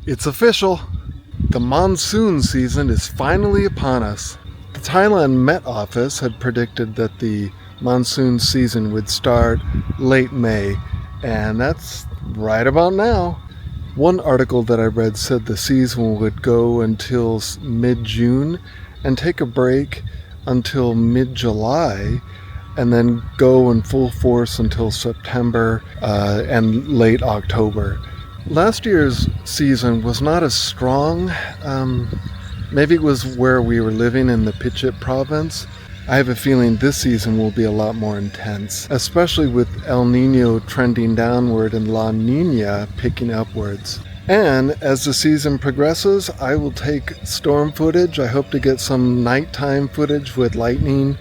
It's official. The monsoon season is finally upon us. The Thailand Met Office had predicted that the monsoon season would start late May, and that's right about now. One article that I read said the season would go until mid-June and take a break until mid-July, and then go in full force until September and late October. Last year's season was not as strong. Maybe it was where we were living in the Phitsanulok province. I have a feeling this season will be a lot more intense, especially with El Nino trending downward and La Nina picking upwards. And as the season progresses, I will take storm footage. I hope to get some nighttime footage with lightning,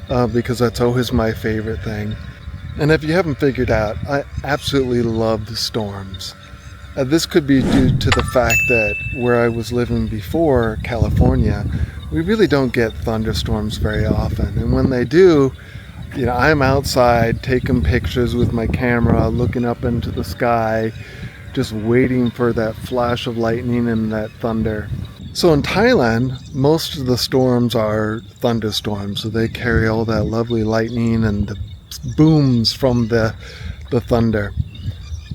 because that's always my favorite thing. And if you haven't figured out, I absolutely love the storms. This could be due to the fact that where I was living before, California, we really don't get thunderstorms very often. And when they do, I'm outside taking pictures with my camera, looking up into the sky, just waiting for that flash of lightning and that thunder. So in Thailand, most of the storms are thunderstorms. So they carry all that lovely lightning and the booms from the thunder.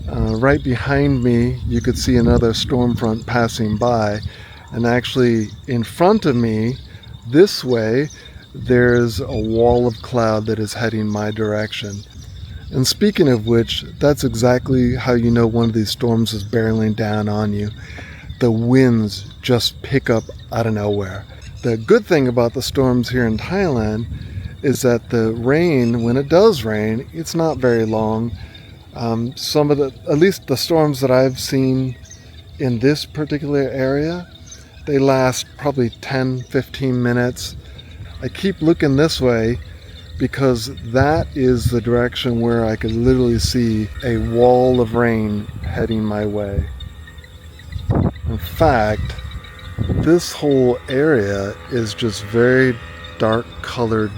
Right behind me, you could see another storm front passing by, and actually in front of me, this way, there's a wall of cloud that is heading my direction. And speaking of which, that's exactly how you know one of these storms is barreling down on you. The winds just pick up out of nowhere. The good thing about the storms here in Thailand is that the rain, when it does rain, it's not very long. Some of at least the storms that I've seen in this particular area, they last probably 10-15 minutes. I keep looking this way because that is the direction where I could literally see a wall of rain heading my way. In fact, this whole area is just very dark colored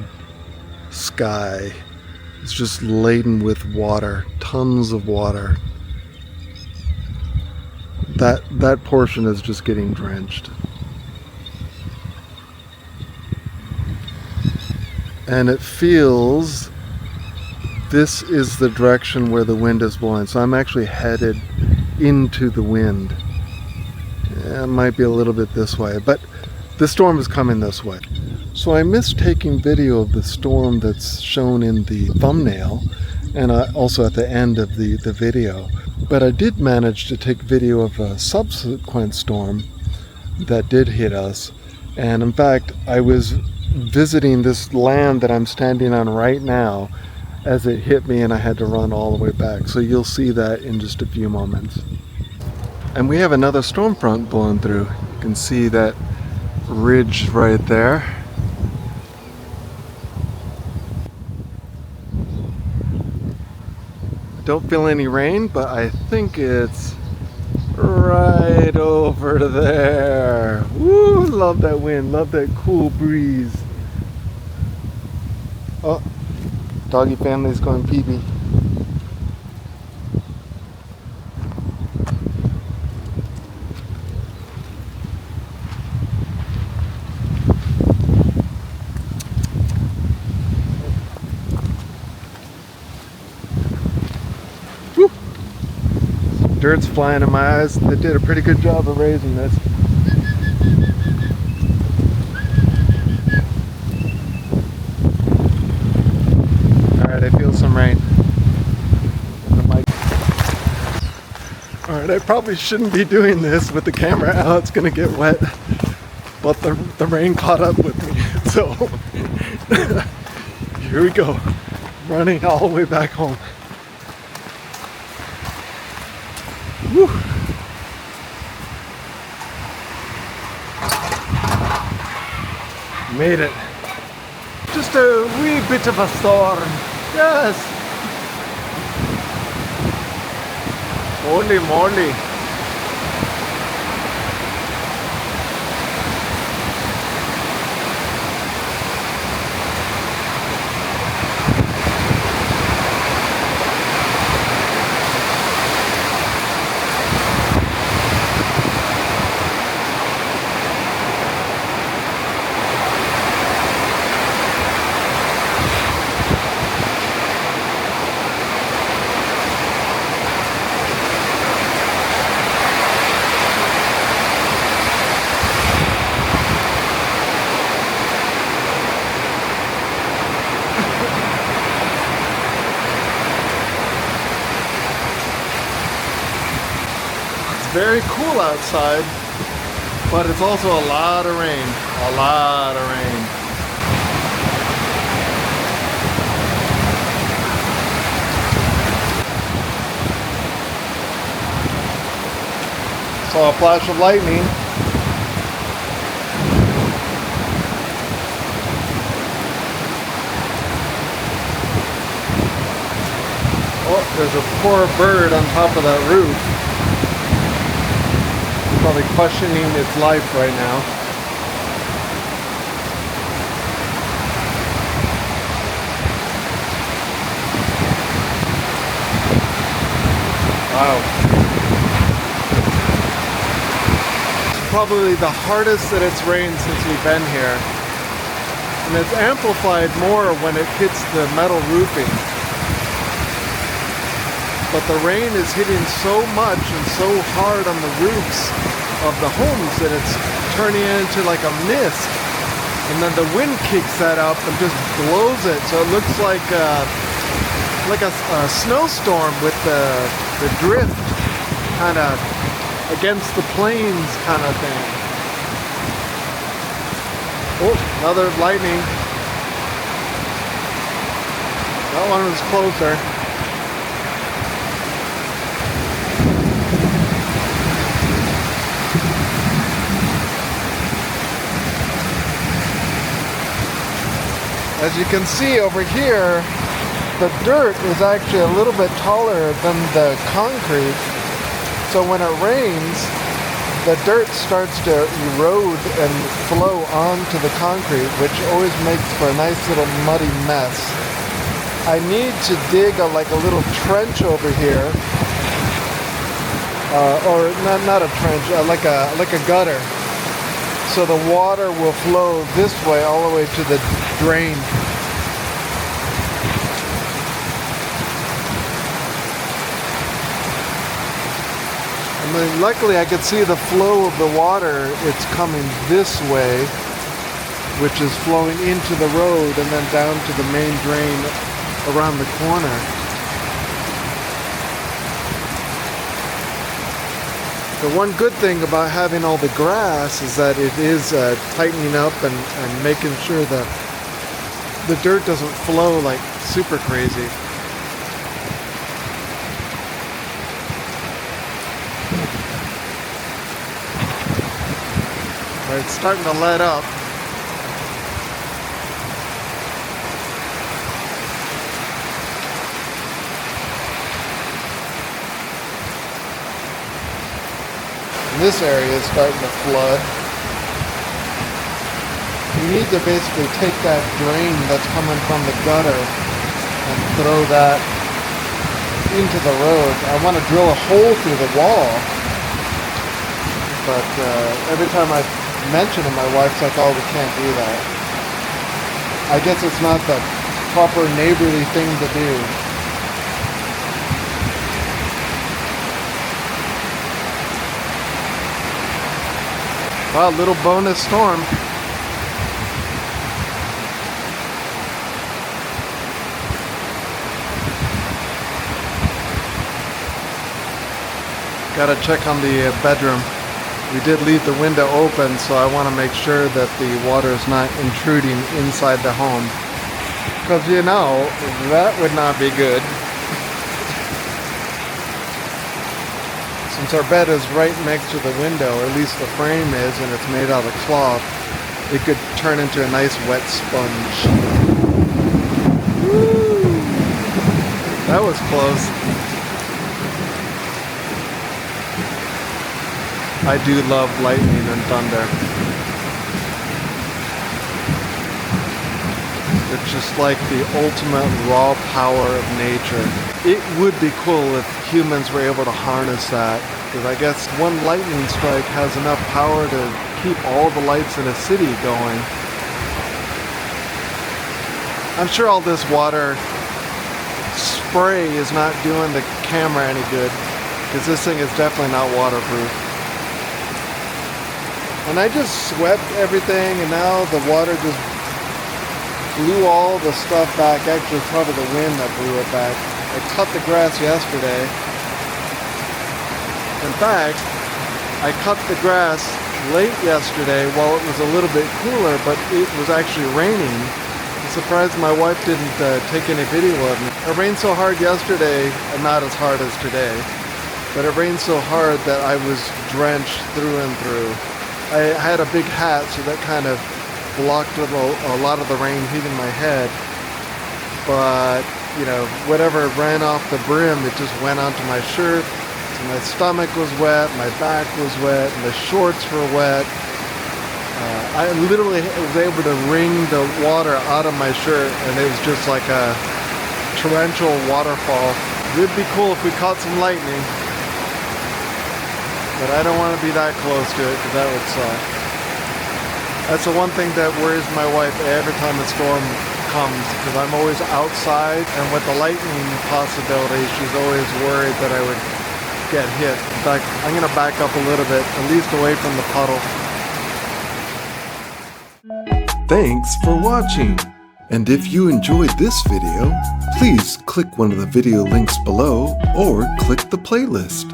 sky. It's just laden with water, tons of water. That portion is just getting drenched. And it feels this is the direction where the wind is blowing. So I'm actually headed into the wind. It might be a little bit this way, but the storm is coming this way. So I missed taking video of the storm that's shown in the thumbnail and also at the end of the video. But I did manage to take video of a subsequent storm that did hit us. And in fact, I was visiting this land that I'm standing on right now as it hit me, and I had to run all the way back. So you'll see that in just a few moments. And we have another storm front blowing through. You can see that ridge right there. Don't feel any rain, but I think it's right over there. Woo, love that wind, love that cool breeze. Oh, doggy family's going pee-pee. Dirt's flying in my eyes. They did a pretty good job of raising this. Alright, I feel some rain. Alright, I probably shouldn't be doing this with the camera out. It's gonna get wet. But the rain caught up with me. So here we go. Running all the way back home. Woo. Made it. Just a wee bit of a storm. Yes. Holy moly. very cool outside, but it's also a lot of rain. A lot of rain. Saw a flash of lightning. Oh, there's a poor bird on top of that roof. It's probably questioning its life right now. Wow. Probably the hardest that it's rained since we've been here, and it's amplified more when it hits the metal roofing, but the rain is hitting so much and so hard on the roofs of the homes that it's turning into like a mist, and then the wind kicks that up and just blows it, so it looks like a snowstorm with the drift kind of against the plains kind of thing. Oh, another lightning. That one was closer. As you can see over here, the dirt is actually a little bit taller than the concrete. So when it rains, the dirt starts to erode and flow onto the concrete, which always makes for a nice little muddy mess. I need to dig a little trench over here, or not a trench, like a gutter, so the water will flow this way all the way to the drain. Luckily I could see the flow of the water. It's coming this way, which is flowing into the road and then down to the main drain around the corner. The one good thing about having all the grass is that it is tightening up and making sure that the dirt doesn't flow like super crazy. It's starting to let up. And this area is starting to flood. You need to basically take that drain that's coming from the gutter and throw that into the road. I want to drill a hole through the wall, but every time I mention it, my wife's like, oh, we can't do that. I guess it's not the proper neighborly thing to do. Wow, little bonus storm. Gotta check on the bedroom. We did leave the window open, so I want to make sure that the water is not intruding inside the home. Because, you know, that would not be good. Since our bed is right next to the window, or at least the frame is, and it's made out of cloth, it could turn into a nice wet sponge. Woo! That was close. I do love lightning and thunder. It's just like the ultimate raw power of nature. It would be cool if humans were able to harness that, because I guess one lightning strike has enough power to keep all the lights in a city going. I'm sure all this water spray is not doing the camera any good, because this thing is definitely not waterproof. And I just swept everything, and now the water just blew all the stuff back. Actually, it's probably the wind that blew it back. I cut the grass yesterday. In fact, I cut the grass late yesterday while it was a little bit cooler, but it was actually raining. I'm surprised my wife didn't take any video of me. It rained so hard yesterday, and not as hard as today, but it rained so hard that I was drenched through and through. I had a big hat, so that kind of blocked a lot of the rain hitting my head, but you know, whatever ran off the brim, it just went onto my shirt. So my stomach was wet, my back was wet, my shorts were wet. I literally was able to wring the water out of my shirt, and it was just like a torrential waterfall. It would be cool if we caught some lightning, but I don't want to be that close to it because that would suck. That's the one thing that worries my wife every time a storm comes, because I'm always outside, and with the lightning possibility, she's always worried that I would get hit. In fact, I'm going to back up a little bit, at least away from the puddle. Thanks for watching. And if you enjoyed this video, please click one of the video links below or click the playlist.